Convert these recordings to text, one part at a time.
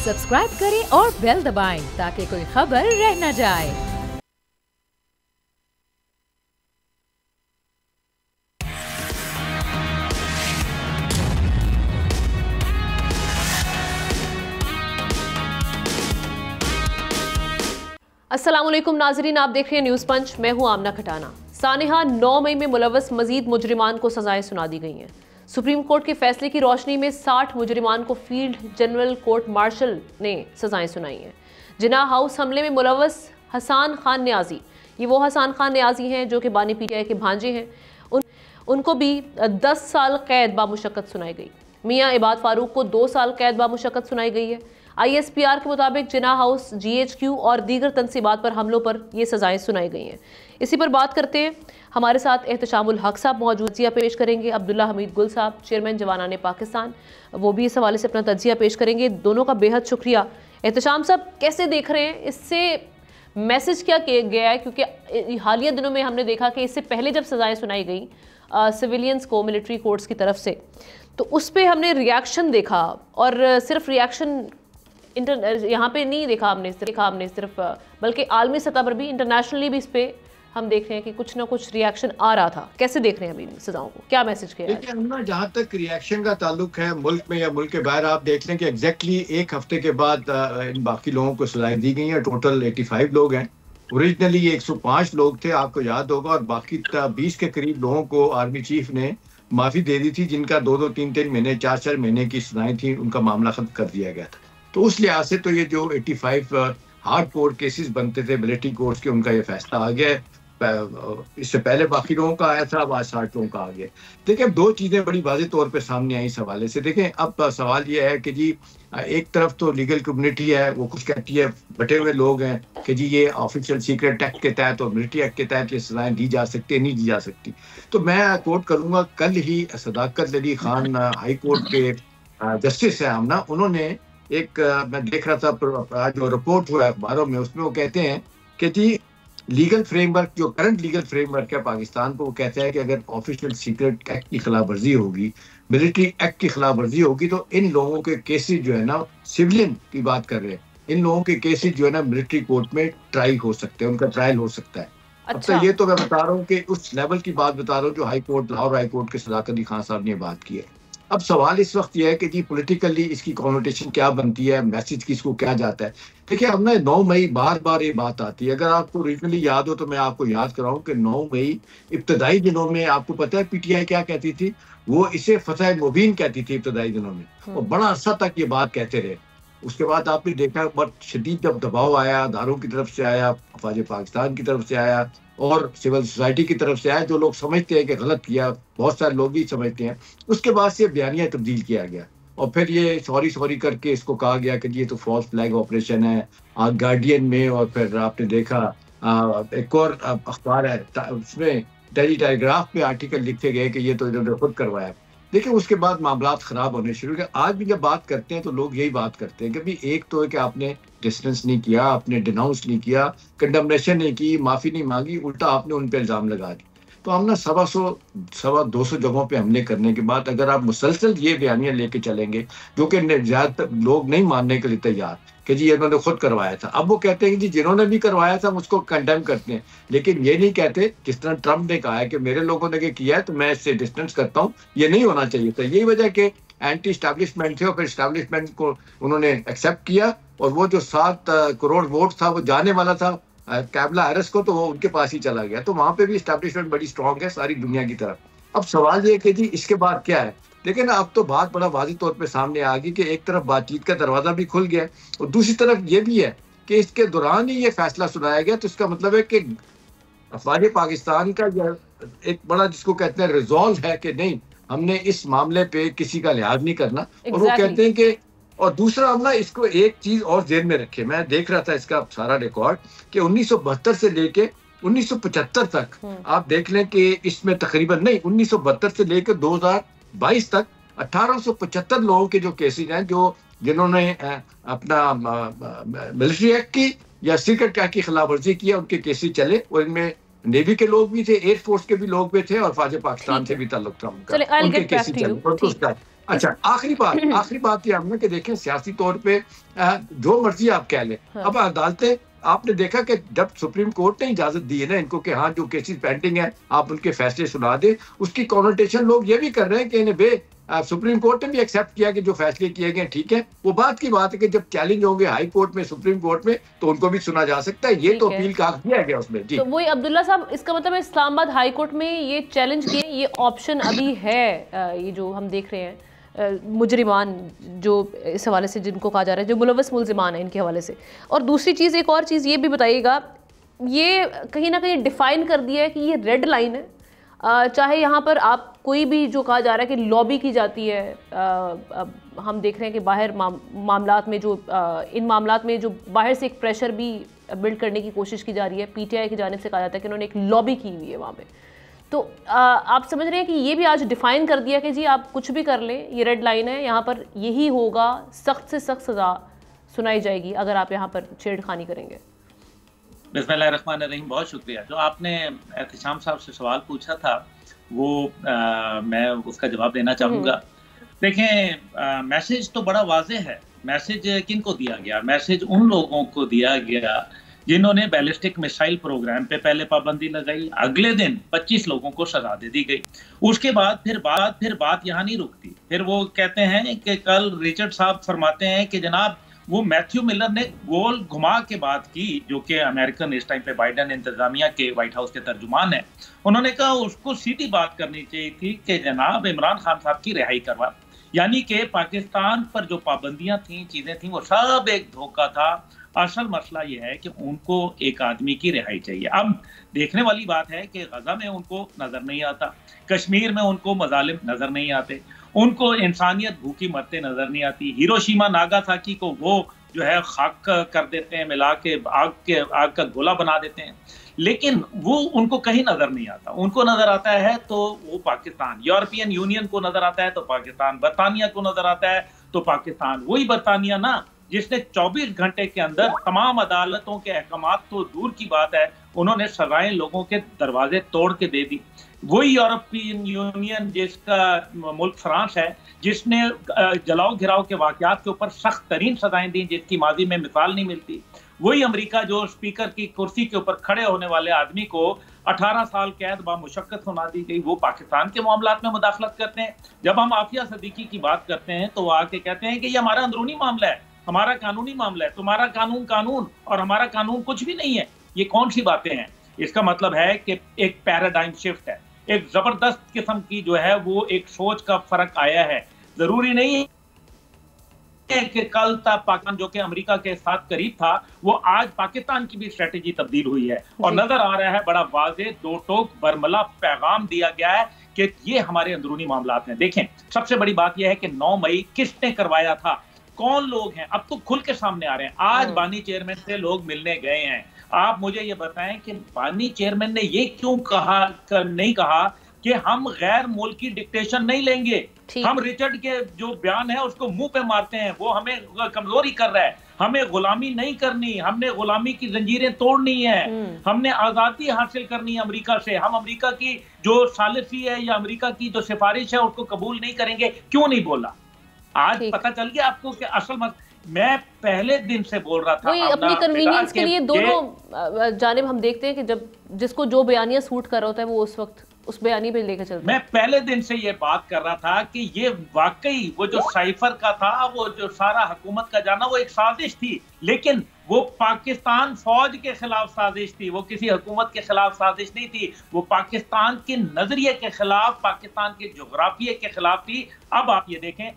Subscribe करें और bell दबाएं ताकि कोई खबर रह न जाए। अस्सलामुअलैकुम नाजरीन, आप देख रहे हैं न्यूज़ पंच। मैं हूं आमना खटाना। सानेहा 9 मई में मुलव्वस मजीद मुजरिमान को सजाएं सुना दी गई हैं। सुप्रीम कोर्ट के फैसले की रोशनी में 60 मुजरिमान को फील्ड जनरल कोर्ट मार्शल ने सजाएं सुनाई हैं। जिन्ना हाउस हमले में मुलव्वस हसान खान न्याजी, ये वो हसान खान न्याजी हैं जो कि बानी पीटीआई के भांजे हैं, उनको भी 10 साल कैद बामुशक्कत सुनाई गई। मियाँ इबाद फारूक को 2 साल कैद बामुशक्कत सुनाई गई है। ISPR के मुताबिक जिन्ना हाउस, GHQ और दीगर तनसीबात पर हमलों पर ये सजाएं सुनाई गई हैं। इसी पर बात करते हैं। हमारे साथ एहतशामुल हक साहब मौजूद तजिया पेश करेंगे। अब्दुल्ला हमीद गुल साहब, चेयरमैन जवानाने पाकिस्तान, वो भी इस हवाले से अपना तजिया पेश करेंगे। दोनों का बेहद शुक्रिया। एहतशाम साहब, कैसे देख रहे हैं, इससे मैसेज क्या किया गया है? क्योंकि हालिया दिनों में हमने देखा कि इससे पहले जब सजाएं सुनाई गई सिविलियंस को मिलिट्री कोर्ट्स की तरफ से, तो उस पर हमने रिएक्शन देखा, और सिर्फ रिएक्शन यहाँ पे नहीं देखा हमने सिर्फ, बल्कि आलमी सतह पर भी, इंटरनेशनली भी इस पे हम देख रहे हैं कि कुछ ना कुछ रिएक्शन आ रहा था। कैसे देख रहे हैं अभी सजाओं को, क्या मैसेज किया? देखिए ना, जहाँ तक रिएक्शन का ताल्लुक है मुल्क में या मुल्क के बाहर, आप देख लें कि एग्जैक्टली एक हफ्ते के बाद इन बाकी लोगों को सजाएं दी गई हैं। टोटल 85 लोग हैं। ओरिजिनली ये 105 लोग थे, आपको याद होगा, और बाकी 20 के करीब लोगों को आर्मी चीफ ने माफी दे दी थी, जिनका 2-2, 3-3 महीने, 4-4 महीने की सजाएं थी, उनका मामला खत्म कर दिया गया था। तो उस लिहाज से तो ये जो 85 हार्ड कोर केसेस बनते थे मिलिट्री कोर्ट्स के, उनका ये फैसला आ गया है। इससे पहले बाकी लोगों का आया था, अब आज 60 लोगों का आ गया। देखिए, अब दो चीजें बड़ी वाज़ेह तौर पे सामने आई इस हवाले से। देखें, अब सवाल ये है कि जी एक तरफ तो लीगल कम्युनिटी है, वो कुछ कहती है, बटे हुए लोग हैं कि जी ये ऑफिशियल सीक्रेट एक्ट के तहत और मिलिट्री एक्ट के तहत ये सजाएं दी जा सकती है, नहीं दी जा सकती। तो मैं कोट करूंगा, कल ही सदाकत अली खान हाई कोर्ट के जस्टिस है आमना, उन्होंने एक मैं देख रहा था जो रिपोर्ट हुआ है अखबारों में, उसमें वो कहते हैं कि जी लीगल फ्रेमवर्क, जो करंट लीगल फ्रेमवर्क है पाकिस्तान को, वो कहता है कि अगर ऑफिशियल सीक्रेट एक्ट की खिलाफ वर्जी होगी, मिलिट्री एक्ट की खिलाफ वर्जी होगी, तो इन लोगों के केसेस जो है ना, सिविलियन की बात कर रहे हैं, इन लोगों के केसेस जो है ना मिलिट्री कोर्ट में ट्राई हो सकते हैं, उनका ट्रायल हो सकता है। अच्छा। अब तो ये तो मैं बता रहा हूँ कि उस लेवल की बात बता रहा हूँ जो high court, Lahore high court के सदाकत अली खान साहब ने बात की है। अब सवाल इस वक्त यह है कि जी पॉलिटिकली इसकी कॉनोटेशन क्या बनती है, मैसेज किसको क्या जाता है। देखिए, अब ना 9 मई बार बार ये बात आती है। अगर आपको रीजनली याद हो तो मैं आपको याद कराऊं कि 9 मई इब्तदाई दिनों में, आपको पता है PTI क्या कहती थी? वो इसे फतह मुबीन कहती थी इब्तदाई दिनों में, और बड़ा अरसा तक ये बात कहते रहे। उसके बाद आपने देखा बहुत शदीद जब दबाव आया, अदारों की तरफ से आया, अफवाज पाकिस्तान की तरफ से आया और सिविल सोसाइटी की तरफ से आया, जो लोग समझते हैं कि गलत किया, बहुत सारे लोग ही समझते हैं, उसके बाद से बयानिया तब्दील किया गया, और फिर ये सॉरी करके इसको कहा गया कि ये तो फॉल्स फ्लैग ऑपरेशन है गार्डियन में। और फिर आपने देखा एक और अखबार है, उसमें डेली टेलीग्राफ में आर्टिकल लिखे गए कि ये तो इन्होंने खुद करवाया। देखिए, उसके बाद मामलात खराब होने शुरू हुए। आज भी जब बात करते हैं तो लोग यही बात करते हैं कि भाई एक तो है कि आपने डिस्टेंस नहीं किया, आपने डिनाउंस नहीं किया, कंडमनेशन नहीं की, माफी नहीं मांगी, उल्टा आपने उन पे इल्जाम लगा दिया। तो हम ना 100-200 जगहों पे हमले करने के बाद अगर आप मुसलसल ये बयानियां लेके चलेंगे, जो कि ज्यादातर लोग नहीं मानने के लिए तैयार कि जी इन्होंने खुद करवाया था। अब वो कहते हैं कि जी जिन्होंने भी करवाया था उसको कंडेम करते हैं, लेकिन ये नहीं कहते, जिस तरह ट्रम्प ने कहा है कि मेरे लोगों ने किया है तो मैं इससे डिस्टेंस करता हूँ। ये नहीं होना चाहिए था। यही वजह के एंटी स्टैब्लिशमेंट थे, और फिर स्टैब्लिशमेंट को उन्होंने एक्सेप्ट किया, और वो जो 7 करोड़ वोट था वो जाने वाला था कैमला हैरिस को, तो वो उनके पास ही चला गया। तो वहां पे भी स्टैब्लिशमेंट बड़ी स्ट्रांग है सारी दुनिया की तरफ। अब सवाल ये है कि जी इसके बाद क्या है। लेकिन अब तो बात बड़ा वाज़ेह तौर पे सामने आ गई कि एक तरफ बातचीत का दरवाजा भी खुल गया, और दूसरी तरफ ये भी है कि इसके दौरान ही ये फैसला सुनाया गया। तो इसका मतलब है कि अफवाज पाकिस्तान का एक बड़ा, जिसको कहते हैं, रिजॉल्व है कि नहीं, हमने इस मामले पे किसी का लिहाज नहीं करना। और वो कहते हैं कि, और दूसरा हम ना इसको एक चीज और जेल में रखे, मैं देख रहा था इसका सारा रिकॉर्ड कि 1972 से लेके 1975 तक आप देख लें कि इसमें तकरीबन, नहीं 1972 से लेकर 2022 तक 1875 लोगों के जो केसेज हैं, जिन्होंने अपना मिलिट्री एक्ट की या सीक्रेट एक्ट की खिलाफ वर्जी की है, उनके केसेज चले। और इनमें नेवी के लोग भी थे, एयरफोर्स के भी लोग भी थे, और फौज पाकिस्तान से भी ताल्लुक था उनका, उनके केसेज चले। अच्छा, आखिरी बात ये हमने कि देखें सियासी तौर पे जो मर्जी आप कह लें, हाँ। अब अदालतें आपने देखा कि जब सुप्रीम कोर्ट ने इजाजत दी है ना इनको कि हाँ जो केसेस पेंडिंग है आप उनके फैसले सुना दें, उसकी कॉनोटेशन लोग ये भी कर रहे हैं कि इन्हें सुप्रीम कोर्ट ने भी एक्सेप्ट किया कि जो फैसले किए गए ठीक है। वो बात की बात है कि जब चैलेंज होंगे हाई कोर्ट में, सुप्रीम कोर्ट में, तो उनको भी सुना जा सकता है। ये तो अपील का दिया गया उसमें जी। तो वही अब्दुल्ला साहब, इसका मतलब है इस्लामाबाद हाई कोर्ट में ये चैलेंज किए, ये ऑप्शन अभी है। ये जो हम देख रहे हैं मुजरिमान जो इस हवाले से जिनको कहा जा रहा है, जो मुलव्वस मुल्जिमान है इनके हवाले से। और दूसरी चीज़, एक और चीज़ ये भी बताइएगा, ये कहीं ना कहीं डिफ़ाइन कर दिया है कि ये रेड लाइन है। चाहे यहाँ पर आप कोई भी जो कहा जा रहा है कि लॉबी की जाती है, हम देख रहे हैं कि बाहर मामलात में जो इन मामलात में जो बाहर से एक प्रेशर भी बिल्ड करने की कोशिश की जा रही है। पीटीआई की जानिब से कहा जाता है कि उन्होंने एक लॉबी की हुई है वहाँ पे। तो आप समझ रहे हैं कि ये भी आज डिफ़ाइन कर दिया कि जी आप कुछ भी कर लें, ये रेड लाइन है, यहाँ पर यही होगा, सख्त से सख्त सज़ा सुनाई जाएगी अगर आप यहाँ पर छेड़खानी करेंगे। बिस्मिल्लाहिर्रहमानिर्रहीम, बहुत शुक्रिया। जो आपने एहतिशाम साहब से सवाल पूछा था वो मैं उसका जवाब देना चाहूँगा। देखें, मैसेज तो बड़ा वाज़ेह है। मैसेज किन को दिया गया? मैसेज उन लोगों को दिया गया जिन्होंने बैलिस्टिक मिसाइल प्रोग्राम पे पहले पाबंदी लगाई, अगले दिन 25 लोगों को सजा दे दी गई। उसके बाद फिर बात यहाँ नहीं रुकती। फिर वो कहते हैं कि कल रिचर्ड साहब फरमाते हैं कि जनाब वो मैथ्यू मिलर ने गोल घुमा के बात की, जो कि अमेरिकन इस टाइम पे बाइडेन इंतजामिया के व्हाइट हाउस के तर्जुमान है। उन्होंने कहा उसको सीधी बात करनी चाहिए थी कि जनाब इमरान खान साहब की रिहाई करवा, यानी कि पाकिस्तान पर जो पाबंदियां थी, चीजें थी, वो सब एक धोखा था। असल मसला ये है कि उनको एक आदमी की रिहाई चाहिए। अब देखने वाली बात है कि गजा में उनको नजर नहीं आता, कश्मीर में उनको मजालिम नजर नहीं आते, उनको इंसानियत भूखी मरते नजर नहीं आती। हिरोशिमा नागासाकी को वो जो है खाक कर देते हैं, मिला के आग का गोला बना देते हैं, लेकिन वो उनको कहीं नजर नहीं आता। उनको नजर आता है तो वो पाकिस्तान, यूरोपियन यूनियन को नजर आता है तो पाकिस्तान, बरतानिया को नजर आता है तो पाकिस्तान। वही बरतानिया ना जिसने 24 घंटे के अंदर तमाम अदालतों के अहकामात तो दूर की बात है, उन्होंने सजाएं लोगों के दरवाजे तोड़ के दे दी। वही यूरोपियन यूनियन जिसका मुल्क फ्रांस है, जिसने जलाओ घिराव के वाकयात के ऊपर सख्त तरीन सजाएं दी, जिसकी माजी में मिसाल नहीं मिलती। वही अमेरिका जो स्पीकर की कुर्सी के ऊपर खड़े होने वाले आदमी को 18 साल कैद बामुशक्कत सुना दी गई, वो पाकिस्तान के मामलात में मुदाखलत करते हैं। जब हम आफिया सदीकी की बात करते हैं तो वो आके कहते हैं कि ये हमारा अंदरूनी मामला है, हमारा कानूनी मामला है, तुम्हारा कानून और हमारा कानून कुछ भी नहीं है। ये कौन सी बातें हैं? इसका मतलब है कि एक पैराडाइम शिफ्ट है, एक जबरदस्त किस्म की जो है वो एक सोच का फर्क आया है। जरूरी नहीं है कि कल तक पाकिस्तान जो कि अमेरिका के साथ करीब था, वो आज पाकिस्तान की भी स्ट्रेटेजी तब्दील हुई है और नजर आ रहा है बड़ा वाज़ेह दो टोक बरमला पैगाम दिया गया है कि ये हमारे अंदरूनी मामलात में। देखें, सबसे बड़ी बात यह है कि 9 मई किसने करवाया था, कौन लोग हैं, अब तो खुल के सामने आ रहे हैं। आज बानी चेयरमैन से लोग मिलने गए हैं। आप मुझे ये बताएं कि बानी चेयरमैन ने ये क्यों नहीं कहा कि हम गैर मुल्की डिक्टेशन नहीं लेंगे, हम रिचर्ड के जो बयान है उसको मुंह पे मारते हैं, वो हमें कमजोरी कर रहा है, हमें गुलामी नहीं करनी, हमने गुलामी की जंजीरें तोड़नी है, हमने आजादी हासिल करनी है अमेरिका से, हम अमेरिका की जो सालिसी है या अमेरिका की जो सिफारिश है उसको कबूल नहीं करेंगे। क्यों नहीं बोला? आज पता चल गया आपको कि असल मैं पहले दिन से बोल रहा था। वही अपनी कन्वीनियंस के लिए दोनों जानिब हम देखते हैं कि जब जिसको जो बयानिया सूट कर रहा होता है वो उस वक्त उस बयानी पे लेकर चलता है। मैं पहले दिन से ये बात कर रहा था कि ये वाकई वो जो साइफर का था, वो जो सारा हुकूमत का जाना, वो एक साजिश थी, लेकिन वो पाकिस्तान फौज के खिलाफ साजिश थी, वो किसी हुकूमत के खिलाफ साजिश नहीं थी, वो पाकिस्तान के नजरिए के खिलाफ, पाकिस्तान के जोग्राफिये के खिलाफ थी। अब आप ये देखें।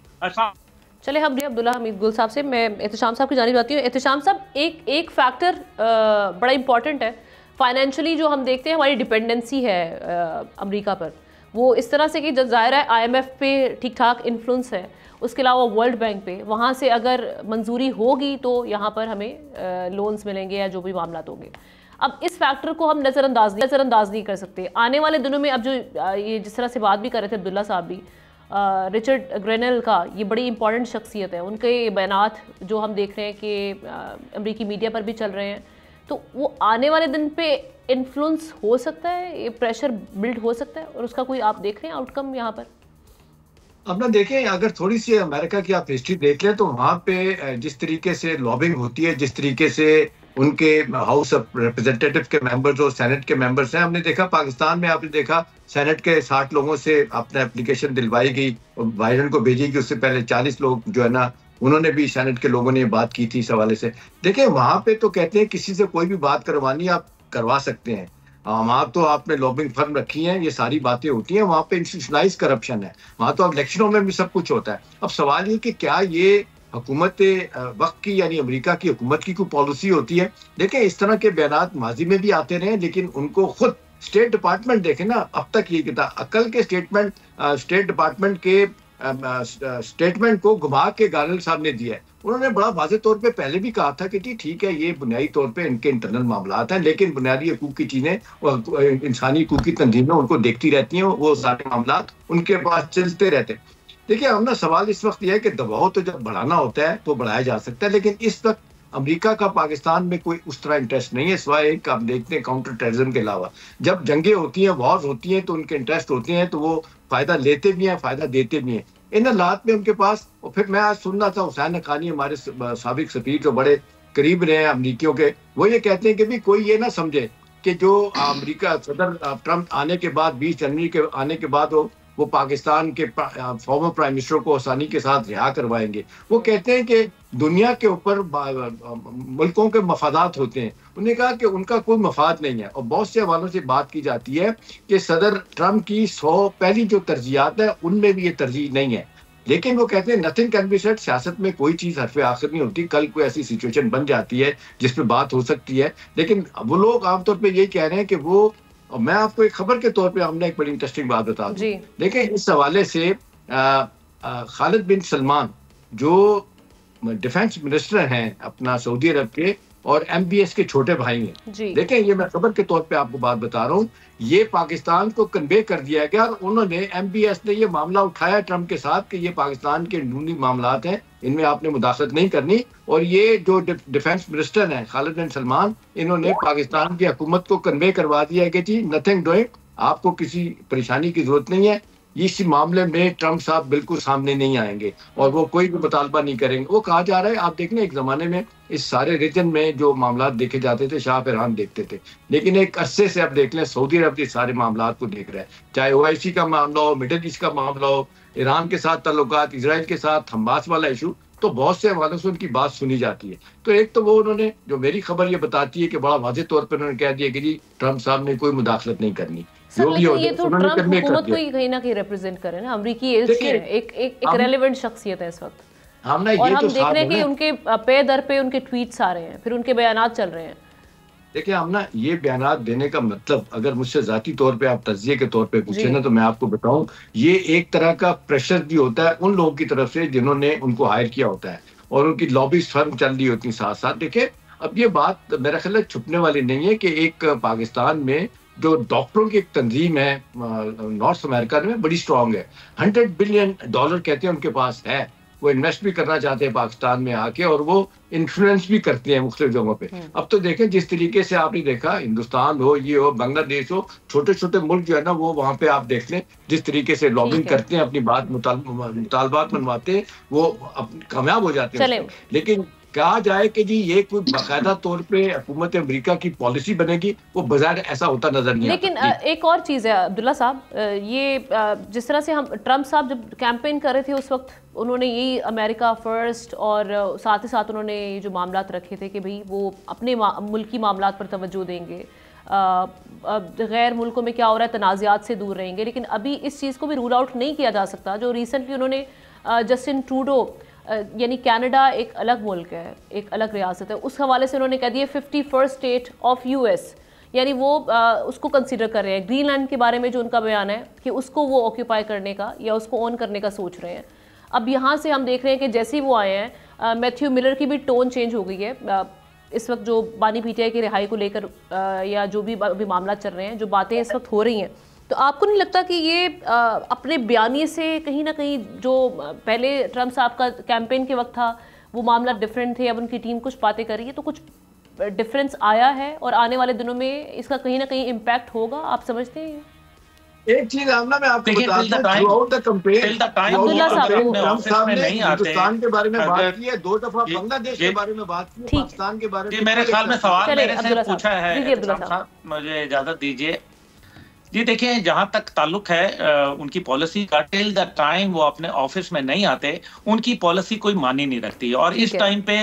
चले हम अब्दुल्ला हमीद गुल साहब से, मैं एहतिशाम साहब की जानिब जाती हूँ। एहतिशाम साहब, एक फैक्टर बड़ा इंपॉर्टेंट है फाइनेंशियली, जो हम देखते हैं हमारी डिपेंडेंसी है अमेरिका पर, वो इस तरह से कि जब ज़ाहिर है IMF पे ठीक ठाक इन्फ्लुएंस है, उसके अलावा वर्ल्ड बैंक पे, वहाँ से अगर मंजूरी होगी तो यहाँ पर हमें लोन्स मिलेंगे या जो भी मामला होंगे। अब इस फैक्टर को हम नज़रअंदाज नहीं कर सकते। आने वाले दिनों में अब जो ये जिस तरह से बात भी कर रहे थे अब्दुल्ला साहब भी, रिचर्ड ग्रेनेल का ये बड़ी इंपॉर्टेंट शख्सियत है, उनके बयानात जो हम देख रहे हैं कि अमेरिकी मीडिया पर भी चल रहे हैं, तो वो आने वाले दिन पे इन्फ्लुएंस हो सकता है, ये प्रेशर बिल्ड हो सकता है, और उसका कोई आप देख रहे हैं आउटकम यहाँ पर? अब ना देखें, अगर थोड़ी सी अमेरिका की आप हिस्ट्री देख लें तो वहाँ पे जिस तरीके से लॉबिंग होती है, जिस तरीके से उनके हाउस ऑफ रिप्रेजेंटेटिव के मेंबर्स और सेनेट के मेंबर्स हैं, हमने देखा पाकिस्तान में, आपने देखा सेनेट के 60 लोगों से अपना एप्लीकेशन दिलवाई गई और बाइडेन को भेजी गई। उससे पहले 40 लोग जो है ना, उन्होंने भी, सेनेट के लोगों ने बात की थी इस हवाले से। देखिए वहां पे तो कहते हैं किसी से कोई भी बात करवानी आप करवा सकते हैं, वहाँ तो आपने लॉबिंग फर्म रखी है, ये सारी बातें होती हैं, वहाँ पे इंस्टीट्यूशनलाइज करप्शन है, वहाँ तो इलेक्शनों में भी सब कुछ होता है। अब सवाल ये कि क्या ये हुकूमत वक्त की यानी अमेरिका की हुकूमत की कोई पॉलिसी होती है? देखें इस तरह के बयान माजी में भी आते रहे, लेकिन उनको खुद स्टेट डिपार्टमेंट देखे ना, अब तक ये कितना अकल के स्टेट डिपार्टमेंट के स्टेटमेंट को घुमा के गार्नल साहब ने दिया है। उन्होंने बड़ा वाज़े तौर पे पहले भी कहा था कि जी ठीक है, ये बुनियादी तौर पे इनके इंटरनल मामलात हैं, लेकिन बुनियादी हकूक की चीजें और इंसानी हकूक की तंजीमें उनको देखती रहती हैं, वो सारे मामलात उनके पास चलते रहते हैं। देखिए हम ना, सवाल इस वक्त यह है कि दबाव तो जब बढ़ाना होता है तो बढ़ाया जा सकता है, लेकिन इस वक्त अमेरिका का पाकिस्तान में कोई उस तरह इंटरेस्ट नहीं है, सिवाय एक आप देखते हैं काउंटर टेररिज्म के अलावा। जब जंगें होती हैं, वॉर्स होती हैं, तो उनके इंटरेस्ट होते हैं, तो वो फायदा लेते भी हैं, फायदा देते भी हैं। इन हालात में उनके पास, और फिर मैं आज सुन रहा था हुसैन हक्कानी हमारे साबिक सफीर जो बड़े करीब रहे हैं अमरीकियों के, वो ये कहते हैं कि भी कोई ये ना समझे कि जो अमेरिका सदर ट्रंप आने के बाद 20 जनवरी के आने के बाद वो पाकिस्तान के फॉर्मर प्राइम मिनिस्टर को आसानी के साथ रिहा करवाएंगे। वो कहते हैं कि दुनिया के ऊपर मुल्कों के मफादात होते हैं, उन्होंने कहा कि उनका कोई मफाद नहीं है। और बहुत से हवालों से बात की जाती है कि सदर ट्रंप की 100 पहली जो तरजीहात है उनमें भी ये तरजीह नहीं है, लेकिन वो कहते हैं नथिंग कैन बी सेड, सियासत में कोई चीज हरफ आखिर नहीं होती, कल कोई ऐसी सिचुएशन बन जाती है जिस पे बात हो सकती है। लेकिन वो लोग आमतौर पर यही कह रहे हैं कि वो, और मैं आपको एक खबर के तौर पे हमने एक बड़ी इंटरेस्टिंग बात बता दूं। देखिए इस हवाले से खालिद बिन सलमान जो डिफेंस मिनिस्टर हैं अपना सऊदी अरब के, और MBS के छोटे भाई हैं। देखें ये मैं खबर के तौर पे आपको बात बता रहा हूँ, ये पाकिस्तान को कन्वे कर दिया गया और उन्होंने MBS ने ये मामला उठाया ट्रंप के साथ कि ये पाकिस्तान के अंदरूनी मामलात हैं, इनमें आपने मुदाखलत नहीं करनी। और ये जो डिफेंस मिनिस्टर हैं खालिद बिन सलमान, इन्होंने पाकिस्तान की हुकूमत को कन्वे करवा दिया है कि जी नथिंग डूइंग, आपको किसी परेशानी की जरूरत नहीं है, इस मामले में ट्रंप साहब बिल्कुल सामने नहीं आएंगे और वो कोई भी मुतालबा नहीं करेंगे। वो कहा जा रहा है, आप देखने एक जमाने में इस सारे रीजन में जो मामला देखे जाते थे शाह फरहान देखते थे, लेकिन एक अरसे से अब देख लें सऊदी अरब के सारे मामला को देख रहा है, चाहे OIC का मामला हो, मिडिल ईस्ट का मामला हो, ईरान के साथ ताल्लुकात, इजराइल के साथ हमास वाला इशू, तो बहुत से हवालों से उनकी बात सुनी जाती है। तो एक तो वो उन्होंने, जो मेरी खबर ये बताती है कि बड़ा वाज़ेह तौर पर उन्होंने कह दिया कि जी ट्रंप साहब ने कोई मुदाखलत नहीं करनी। सर लेकिन ये तो ट्रंप हुकूमत को ही कहीं ना कहीं रिप्रेजेंट करे ना, अमरीकी एजेंसी है, एक रेलेवेंट शख्सियत है इस वक्त, और हम देख रहे हैं कि उनके पे दर पे उनके ट्वीट्स आ रहे हैं, फिर उनके बयानात चल रहे हैं। देखिए हम ना, ये बयानात देने का मतलब, अगर मुझसे जाती तौर पे आप तज्जिए के तौर पे पूछे ना, तो मैं आपको बताऊं, ये एक तरह का प्रेशर भी होता है उन लोगों की तरफ से जिन्होंने उनको हायर किया होता है, और उनकी लॉबीज फर्म चल रही होती है साथ साथ। देखिए अब ये बात मेरा ख्याल छुपने वाली नहीं है कि एक पाकिस्तान में जो डॉक्टरों की एक तंजीम है नॉर्थ अमेरिका में बड़ी स्ट्रांग है, $100 बिलियन कहते हैं उनके पास है, वो इन्वेस्ट भी करना चाहते हैं पाकिस्तान में आके, और वो इन्फ्लुएंस भी करते हैं मुख्तलिफ जगहों पे। अब तो देखें जिस तरीके से आपने देखा, हिंदुस्तान हो, ये हो, बांग्लादेश हो, छोटे छोटे मुल्क जो है ना, वो वहाँ पे आप देख लें जिस तरीके से लॉबिंग करते हैं, अपनी बात मुतालबात मनवाते हैं, वो कामयाब हो जाते हैं। लेकिन कहा जाए कि जी ये कोई बाकायदा तौर पे हुकूमत अमेरिका की पॉलिसी बनेगी, वो बाजार ऐसा होता नजर नहीं लेकिन एक और चीज़ है अब्दुल्ला साहब, ये जिस तरह से हम ट्रंप साहब जब कैंपेन कर रहे थे उस वक्त उन्होंने यही अमेरिका फर्स्ट, और साथ ही साथ उन्होंने जो मामलात रखे थे कि भाई वो अपने मुल्की मामलात पर तवज्जो देंगे, गैर मुल्कों में क्या हो रहा है तनाज़ात से दूर रहेंगे। लेकिन अभी इस चीज़ को भी रूल आउट नहीं किया जा सकता, जो रिसेंटली उन्होंने जस्टिन ट्रूडो, यानी कनाडा एक अलग मुल्क है, एक अलग रियासत है, उस हवाले से उन्होंने कह दिया 51st स्टेट ऑफ US, यानी वो उसको कंसीडर कर रहे हैं। ग्रीनलैंड के बारे में जो उनका बयान है कि उसको वो ऑक्यूपाई करने का या उसको ऑन करने का सोच रहे हैं। अब यहाँ से हम देख रहे हैं कि जैसे ही वो आए हैं, मैथ्यू मिलर की भी टोन चेंज हो गई है इस वक्त, जो बानी PTI की रिहाई को लेकर या जो भी अभी मामला चल रहे हैं, जो बातें इस वक्त हो रही हैं, तो आपको नहीं लगता कि ये अपने बयानी से कहीं ना कहीं, जो पहले ट्रंप साहब का कैंपेन के वक्त था वो मामला डिफरेंट थे, अब उनकी टीम कुछ बातें कर रही है, तो कुछ डिफरेंस आया है और आने वाले दिनों में इसका कहीं ना कहीं इम्पैक्ट होगा, आप समझते हैं? एक चीज आमना मैं आपको देखिए, बताता हूं, थ्रूआउट द कैंपेन ट्रम्प साहब ने हिंदुस्तान के बारे में बात की है, 2 दफा बांग्लादेश के बारे में बात की, पाकिस्तान के बारे में। मेरे ख्याल में सवाल मेरे से पूछा है, मुझे इजाजत दीजिए जी। देखिए, जहां तक ताल्लुक है उनकी पॉलिसी का, टिल द टाइम वो अपने ऑफिस में नहीं आते उनकी पॉलिसी कोई मानी नहीं रखती। और इस टाइम पे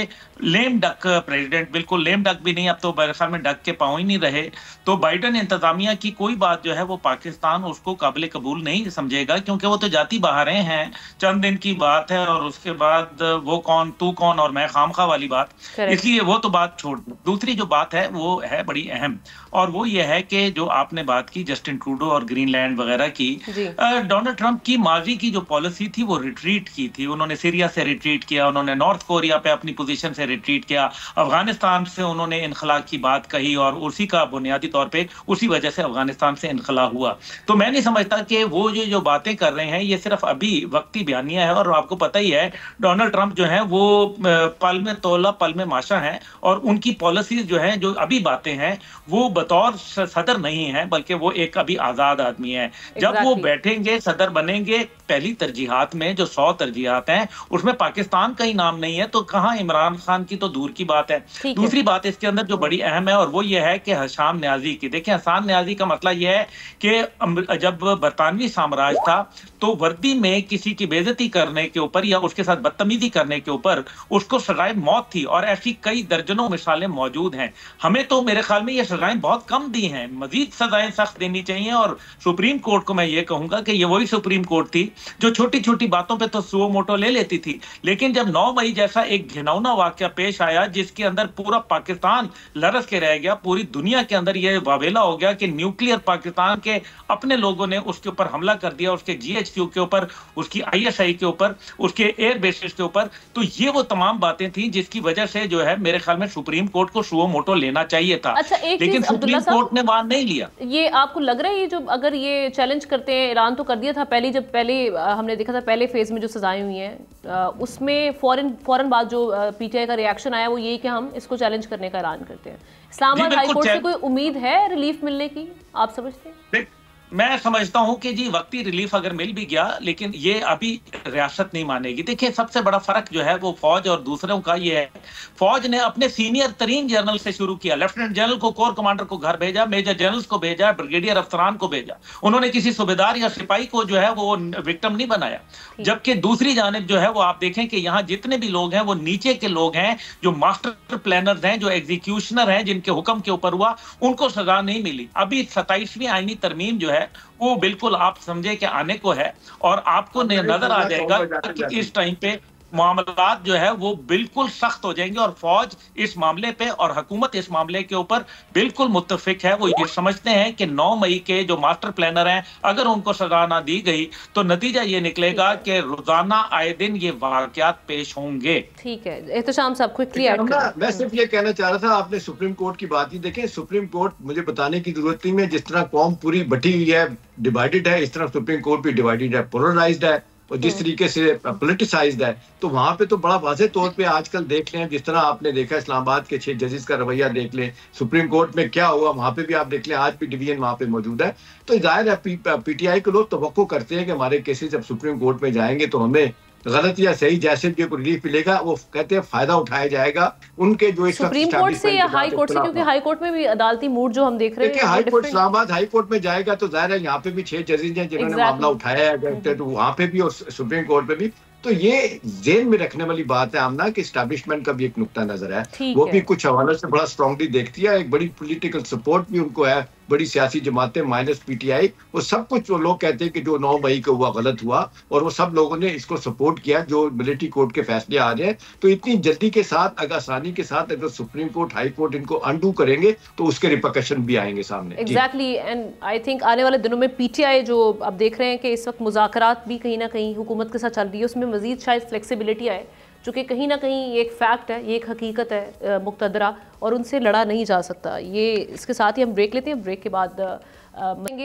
लेम डक प्रेसिडेंट, बिल्कुल लेम डक भी नहीं, अब तो मेरे ख्याल में डक के पांव ही नहीं रहे। तो बाइडन इंतजामिया की कोई बात जो है वो पाकिस्तान उसको काबिल कबूल नहीं समझेगा, क्योंकि वो तो जाती बहारें हैं, चंद दिन की बात है और उसके बाद वो कौन तू कौन और मैं खामखा वाली बात, इसलिए वो तो बात छोड़। दूसरी जो बात है वो है बड़ी अहम, और वो ये है कि जो आपने बात की जस्टिन ट्रूडो और ग्रीनलैंड वगैरह की, डोनाल्ड ट्रंप की माजी की जो पॉलिसी थी वो रिट्रीट की थी। उन्होंने सीरिया से रिट्रीट किया, उन्होंने नॉर्थ कोरिया पे अपनी पोजीशन से रिट्रीट किया, अफगानिस्तान से उन्होंने इनखला की बात कही और उसी का बुनियादी तौर पे उसी वजह से अफगानिस्तान से इनखला हुआ। तो मैं नहीं समझता कि वो जो बातें कर रहे हैं ये सिर्फ अभी वक्ती बयानिया है। और आपको पता ही है डोनाल्ड ट्रंप जो है वो पल में तोला पल में माशा है, और उनकी पॉलिसीज जो है जो अभी बातें हैं वो बतौर सदर नहीं है, बल्कि वो एक अभी आजाद आदमी है। जब वो बैठेंगे सदर बनेंगे, पहली तरजीहात में जो 100 तरजीहात हैं उसमें पाकिस्तान का ही नाम नहीं है, तो कहां इमरान खान की तो दूर की बात है। दूसरी बात इसके अंदर जो बड़ी अहम है और वो ये है कि हशाम न्याजी की, देखिए हसान न्याजी का मसला ये है कि जब बरतानवी साम्राज्य था तो वर्दी में किसी की बेइज्जती करने के ऊपर या उसके साथ बदतमीजी करने के ऊपर उसको सजाए मौत थी, और ऐसी कई दर्जनों मिसालें मौजूद हैं। हमें तो मेरे ख्याल में ये सजाएं बहुत कम दी हैं, मजीद सजाएं सख्त देनी चाहिए। और सुप्रीम कोर्ट को मैं ये कहूंगा कि ये वही सुप्रीम कोर्ट थी जो छोटी छोटी बातों पे तो सुओ मोटो ले लेती थी, लेकिन जब 9 मई जैसा एक घिनौना वाकया पेश आया जिसके अंदर पूरा पाकिस्तान लरस के रह गया, पूरी दुनिया के अंदर ये वावेला हो गया कि न्यूक्लियर पाकिस्तान के अपने लोगों ने उसके ऊपर हमला कर दिया, उसके GHQ के ऊपर, उसकी ISI के ऊपर, उसके एयर बेसिस के ऊपर, तो ये वो तमाम बातें थी जिसकी वजह से जो है मेरे ख्याल में सुप्रीम कोर्ट को सुओ मोटो लेना चाहिए था। अच्छा, लेकिन सुप्रीम कोर्ट ने वहां नहीं लिया। ये आपको लग रहा है ये जो अगर ये चैलेंज करते हैं, ईरान तो कर दिया था पहले हमने देखा था पहले फेज में जो सजाएं हुई हैं उसमें फौरन बाद जो PTI का रिएक्शन आया वो यही कि हम इसको चैलेंज करने का ऐलान करते हैं। इस्लामाबाद हाई कोर्ट से कोई उम्मीद है रिलीफ मिलने की, आप समझते हैं? मैं समझता हूं कि जी वक्ती रिलीफ अगर मिल भी गया, लेकिन ये अभी रियासत नहीं मानेगी। देखिए सबसे बड़ा फर्क जो है वो फौज और दूसरों का ये है, फौज ने अपने सीनियर तरीन जनरल से शुरू किया, लेफ्टिनेंट जनरल को, कोर कमांडर को घर भेजा, मेजर जनरल्स को भेजा, ब्रिगेडियर अफसरान को भेजा, उन्होंने किसी सूबेदार या सिपाही को जो है वो विक्टिम नहीं बनाया। जबकि दूसरी जानिब जो है वो आप देखें कि यहाँ जितने भी लोग हैं वो नीचे के लोग हैं, जो मास्टर प्लानर्स हैं, जो एग्जीक्यूशनर हैं, जिनके हुक्म के ऊपर हुआ, उनको सजा नहीं मिली। अभी 27वीं आईनी तरमीम जो है वो बिल्कुल आप समझे कि आने को है, और आपको नजर आ जाएगा कि इस टाइम पे मामलात जो है वो बिल्कुल सख्त हो जाएंगे, और फौज इस मामले पे और हुकूमत इस मामले के ऊपर बिल्कुल मुत्तफिक है। वो ये समझते हैं कि 9 मई के जो मास्टर प्लानर हैं अगर उनको सजा ना दी गई तो नतीजा ये निकलेगा कि रोजाना आए दिन ये वाकयात पेश होंगे। ठीक है, एहतशाम साहब क्विकली ऐड करें। मैं सिर्फ ये कहना चाह रहा था, आपने सुप्रीम कोर्ट की बात ही देखें, सुप्रीम कोर्ट मुझे बताने की जरूरत नहीं है, जिस तरह कौम पूरी बटी हुई है, डिवाइडेड है, इस तरह सुप्रीम कोर्ट भी डिवाइडेड है, पोलराइज्ड है, और जिस तरीके से पॉलिटिसाइज्ड है, तो वहां पे तो बड़ा वाज़ेह तौर पे आजकल देख लें, जिस तरह आपने देखा इस्लामाबाद के 6 जजेस का रवैया देख लें, सुप्रीम कोर्ट में क्या हुआ वहां पे भी आप देख लें, आज भी डिवीजन वहां पे मौजूद है। तो जाहिर है PTI के लोग तवक्को करते हैं कि हमारे केसेस जब सुप्रीम कोर्ट में जाएंगे तो हमें गलत या सही जैसे भी कोई रिलीफ मिलेगा वो कहते हैं फायदा उठाया जाएगा उनके जो सुप्रीम कोर्ट से या हाई कोर्ट से, क्योंकि हाई कोर्ट में भी अदालती मूड जो हम देख रहे हैं, high court Islamabad high court में जाएगा तो जाहिर है यहाँ पे भी 6 जजेस हैं जिन्होंने मामला उठाया है, तो वहां पे भी और सुप्रीम कोर्ट पे भी। तो ये जेन में रखने वाली बात है आमना कि एस्टैब्लिशमेंट का भी एक नुक्ता नजर है, वो भी कुछ हवालों से बड़ा स्ट्रांगली देखती है, एक बड़ी पॉलिटिकल सपोर्ट भी उनको है, बड़ी सियासी जमातें माइनस PTI, वो सब कुछ वो लोग कहते हैं कि जो 9 मई को हुआ गलत हुआ, और वो सब लोगों ने इसको सपोर्ट किया जो मिलिट्री कोर्ट के फैसले आ रहे हैं। तो इतनी जल्दी के साथ, अगर आसानी के साथ अगर सुप्रीम कोर्ट हाई कोर्ट इनको अंडू करेंगे तो उसके रिपरकशन भी आएंगे सामने। एग्जैक्टली, एंड आई थिंक आने वाले दिनों में PTI जो अब देख रहे हैं कि इस वक्त मुज़ाकरात भी कहीं ना कहीं हुकूमत के साथ चल रही है, उसमें मजीद शायद फ्लेक्सिबिलिटी आए, जो कि कहीं ना कहीं ये एक फैक्ट है, ये एक हकीकत है मुक़तदरा, और उनसे लड़ा नहीं जा सकता। ये इसके साथ ही हम ब्रेक लेते हैं, ब्रेक के बाद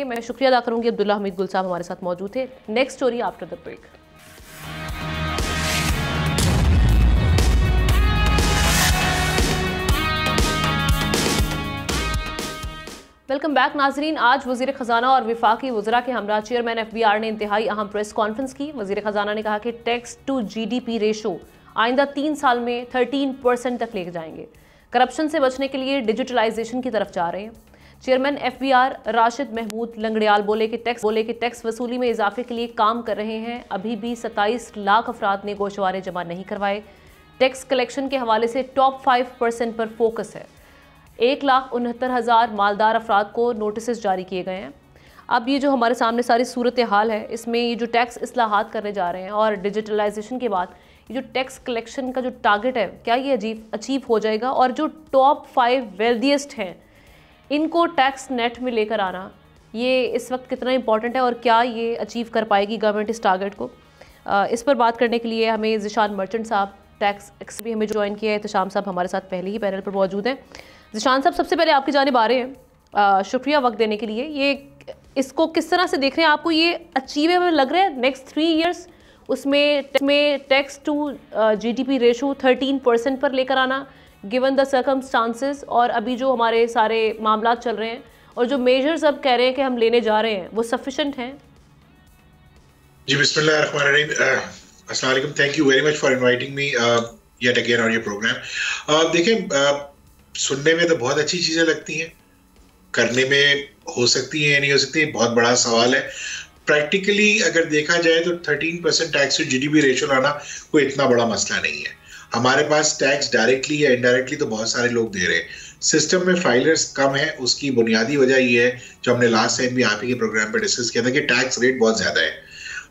मैं शुक्रिया अदा करूँगी, अब्दुल्ला हमीद गुल साहब हमारे साथ मौजूद थे। Next story after the break. Welcome back नाजरीन। आज वज़ीर ख़जाना और वफाकी वज़रा के हमरा चेयरमैन FBR ने इंतहाई अहम प्रेस कॉन्फ्रेंस की। वज़ीर ख़जाना ने कहा कि टैक्स टू GDP रेशो आइंदा 3 साल में 13% तक ले जाएंगे। करप्शन से बचने के लिए डिजिटलाइजेशन की तरफ जा रहे हैं। चेयरमैन FBR राशिद महमूद लंगड़ियाल बोले कि टैक्स वसूली में इजाफे के लिए काम कर रहे हैं। अभी भी 27 लाख अफराद ने गोशवारे जमा नहीं करवाए। टैक्स कलेक्शन के हवाले से टॉप 5% पर फोकस है। 1,69,000 मालदार अफराद को नोटिस जारी किए गए हैं। अब ये जो हमारे सामने सारी सूरत हाल है, इसमें ये जो टैक्स इस्लाहात करने जा रहे हैं और डिजिटलाइजेशन के बाद ये जो टैक्स कलेक्शन का जो टारगेट है, क्या ये अचीव हो जाएगा? और जो टॉप 5 वेल्दिएस्ट हैं, इनको टैक्स नेट में लेकर आना ये इस वक्त कितना इंपॉर्टेंट है और क्या ये अचीव कर पाएगी गवर्नमेंट इस टारगेट को? इस पर बात करने के लिए हमें ज़िशान मर्चेंट साहब टैक्स भी हमें ज्वाइन किया है। एहतशाम साहब हमारे साथ पहले ही पैनल पर मौजूद हैं। ज़िशान साहब, सबसे पहले आपकी जानिब आ रहे हैं, शुक्रिया वक्त देने के लिए। ये इसको किस तरह से देख रहे हैं? आपको ये अचीवेबल लग रहा है नेक्स्ट 3 ईयर्स उसमें टैक्स टू GDP रेशो 13% पर लेकर आना, गिवन द सर्कमस्टांसेस और अभी जो हमारे सारे मामला चल रहे हैं और जो मेजर्स अब कह रहे हैं कि हम लेने जा रहे हैं, वो सफिशिएंट हैं? जी, बिस्मिल्लाहिर्रहमानिर्रहीम। अस्सलाम वालेकुम। Thank you very much for inviting me yet again on your programme. देखें, सुनने में तो बहुत अच्छी चीजें लगती हैं, करने में हो सकती है या नहीं हो सकती, बहुत बड़ा सवाल है। प्रैक्टिकली अगर देखा जाए तो 13% टैक्स टू GDP रेशो लाना कोई इतना बड़ा मसला नहीं है। हमारे पास टैक्स डायरेक्टली या इनडायरेक्टली तो बहुत सारे लोग दे रहे हैं। सिस्टम में फाइलर्स कम है, उसकी बुनियादी वजह ये है, जो हमने लास्ट टाइम भी आप ही के प्रोग्राम पे डिस्कस किया था, कि टैक्स रेट बहुत ज्यादा है।